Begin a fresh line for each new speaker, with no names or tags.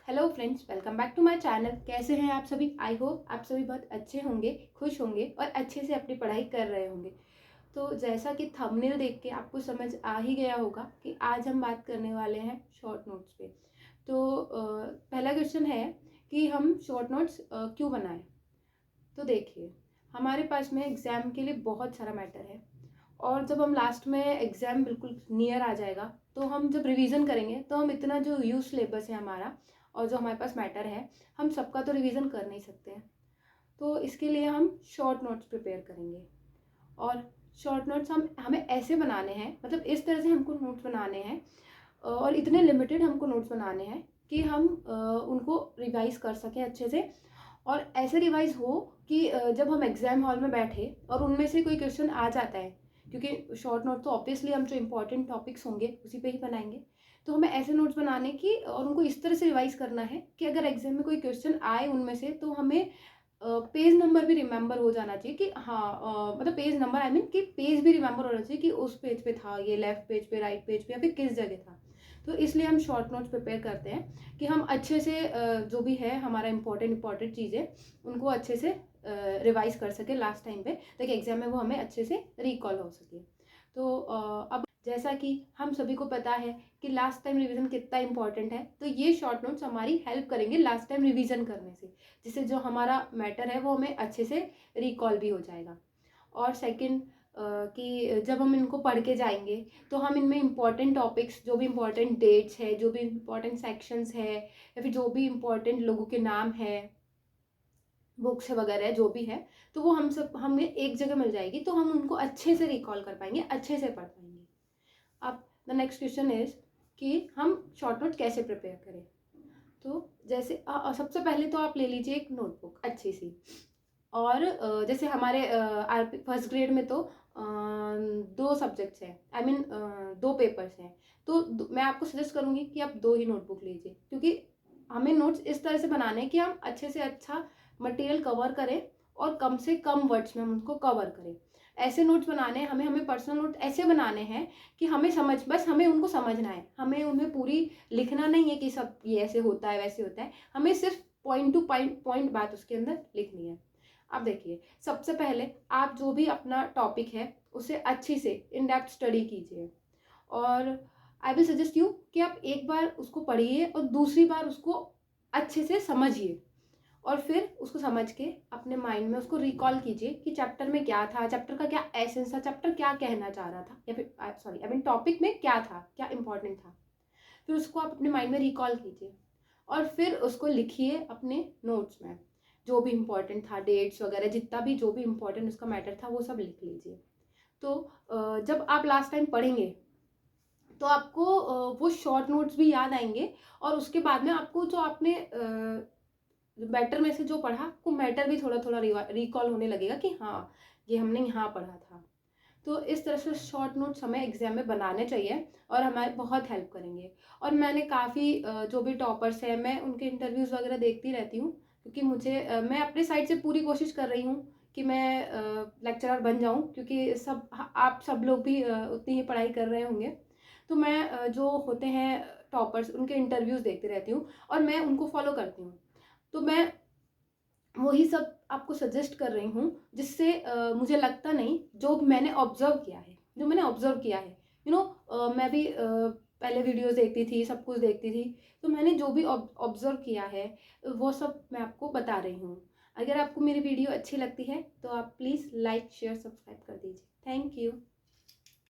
Hello friends, welcome back to my channel. कैसे हैं आप सभी? आई होप आप सभी बहुत अच्छे होंगे, खुश होंगे और अच्छे से अपनी पढ़ाई कर रहे होंगे। तो जैसा कि थंबनेल देख के आपको समझ आ ही गया होगा कि आज हम बात करने वाले हैं शॉर्ट नोट्स पे। तो पहला क्वेश्चन है कि हम शॉर्ट नोट्स क्यों बनाएं। तो देखिए, हमारे पास में एग्ज़ाम के लिए बहुत सारा मैटर है और जब हम लास्ट में एग्ज़ाम बिल्कुल नियर आ जाएगा तो हम जब रिवीजन करेंगे तो हम इतना जो यूज सिलेबस है हमारा और जो हमारे पास मैटर है, हम सबका तो रिवीजन कर नहीं सकते हैं। तो इसके लिए हम शॉर्ट नोट्स प्रिपेयर करेंगे और शॉर्ट नोट्स हमें ऐसे बनाने हैं, मतलब इस तरह से हमको नोट्स बनाने हैं और इतने लिमिटेड हमको नोट्स बनाने हैं कि हम उनको रिवाइज कर सकें अच्छे से और ऐसे रिवाइज हो कि जब हम एग्ज़ाम हॉल में बैठे और उनमें से कोई क्वेश्चन आ जाता है, क्योंकि शॉर्ट नोट तो ऑब्वियसली हम जो इंपॉर्टेंट टॉपिक्स होंगे उसी पे ही बनाएंगे। तो हमें ऐसे नोट्स बनाने की और उनको इस तरह से रिवाइज करना है कि अगर एग्जाम में कोई क्वेश्चन आए उनमें से तो हमें पेज नंबर भी रिमेंबर हो जाना चाहिए कि हाँ, मतलब पेज नंबर आई मीन कि पेज भी रिमेंबर होना चाहिए कि उस पेज पे था, ये लेफ्ट पेज पे, राइट पेज पे या फिर किस जगह था। तो इसलिए हम शॉर्ट नोट्स प्रिपेयर करते हैं कि हम अच्छे से जो भी है हमारा इंपॉर्टेंट चीज़ें उनको अच्छे से रिवाइज कर सके लास्ट टाइम पे, ताकि एग्जाम में वो हमें अच्छे से रिकॉल हो सके। तो अब जैसा कि हम सभी को पता है कि लास्ट टाइम रिवीजन कितना इंपॉर्टेंट है, तो ये शॉर्ट नोट्स हमारी हेल्प करेंगे लास्ट टाइम रिवीजन करने से, जिससे जो हमारा मैटर है वो हमें अच्छे से रिकॉल भी हो जाएगा। और सेकंड, कि जब हम इनको पढ़ के जाएंगे तो हम इनमें इंपॉर्टेंट टॉपिक्स, जो भी इंपॉर्टेंट डेट्स है, जो भी इंपॉर्टेंट सेक्शंस है या फिर जो भी इंपॉर्टेंट लोगों के नाम है, बुक्स वगैरह जो भी है, तो वो हमें एक जगह मिल जाएगी, तो हम उनको अच्छे से रिकॉल कर पाएंगे, अच्छे से पढ़ पाएंगे। अब द नेक्स्ट क्वेश्चन इज कि हम शॉर्ट नोट कैसे प्रिपेयर करें। तो जैसे सबसे पहले तो आप ले लीजिए एक नोटबुक अच्छी सी, और जैसे हमारे फर्स्ट ग्रेड में तो दो सब्जेक्ट्स हैं, आई मीन दो पेपर्स हैं। तो मैं आपको सजेस्ट करूँगी कि आप दो ही नोटबुक लीजिए, क्योंकि हमें नोट्स इस तरह से बनाने हैं कि हम अच्छे से अच्छा मटेरियल कवर करें और कम से कम वर्ड्स में हम उसको कवर करें। ऐसे नोट्स बनाने हैं, हमें पर्सनल नोट ऐसे बनाने हैं कि हमें उनको समझना है, हमें उन्हें पूरी लिखना नहीं है कि सब ये ऐसे होता है वैसे होता है, हमें सिर्फ पॉइंट टू पॉइंट बात उसके अंदर लिखनी है। अब देखिए, सबसे पहले आप जो भी अपना टॉपिक है उसे अच्छी से इन डेप्थ स्टडी कीजिए और आई विल सजेस्ट यू कि आप एक बार उसको पढ़िए और दूसरी बार उसको अच्छे से समझिए और फिर उसको समझ के अपने माइंड में उसको रिकॉल कीजिए कि चैप्टर में क्या था, चैप्टर का क्या एसेंस था, चैप्टर क्या कहना चाह रहा था, या फिर सॉरी आई मीन टॉपिक में क्या था, क्या इंपॉर्टेंट था। फिर उसको आप अपने माइंड में रिकॉल कीजिए और फिर उसको लिखिए अपने नोट्स में, जो भी इम्पोर्टेंट था, डेट्स वगैरह, जितना भी जो भी इम्पोर्टेंट उसका मैटर था वो सब लिख लीजिए। तो जब आप लास्ट टाइम पढ़ेंगे तो आपको वो शॉर्ट नोट्स भी याद आएंगे और उसके बाद में आपको जो आपने मैटर में से जो पढ़ा वो मैटर भी थोड़ा थोड़ा रिकॉल होने लगेगा कि हाँ, ये हमने यहाँ पढ़ा था। तो इस तरह से शॉर्ट नोट्स हमें एग्जाम में बनाने चाहिए और हमारे बहुत हेल्प करेंगे। और मैंने काफ़ी जो भी टॉपर्स हैं, मैं उनके इंटरव्यूज़ वगैरह देखती रहती हूँ, क्योंकि मैं अपने साइड से पूरी कोशिश कर रही हूँ कि मैं लेक्चरर बन जाऊँ, क्योंकि आप सब लोग भी उतनी ही पढ़ाई कर रहे होंगे। तो मैं जो होते हैं टॉपर्स, उनके इंटरव्यूज़ देखती रहती हूँ और मैं उनको फॉलो करती हूँ। तो मैं वही सब आपको सजेस्ट कर रही हूँ, जिससे मुझे लगता नहीं, जो मैंने ऑब्जर्व किया है, मैं भी पहले वीडियोस देखती थी, सब कुछ देखती थी, तो मैंने जो भी ऑब्जर्व किया है वो सब मैं आपको बता रही हूँ। अगर आपको मेरी वीडियो अच्छी लगती है तो आप प्लीज़ लाइक शेयर सब्सक्राइब कर दीजिए। Thank you.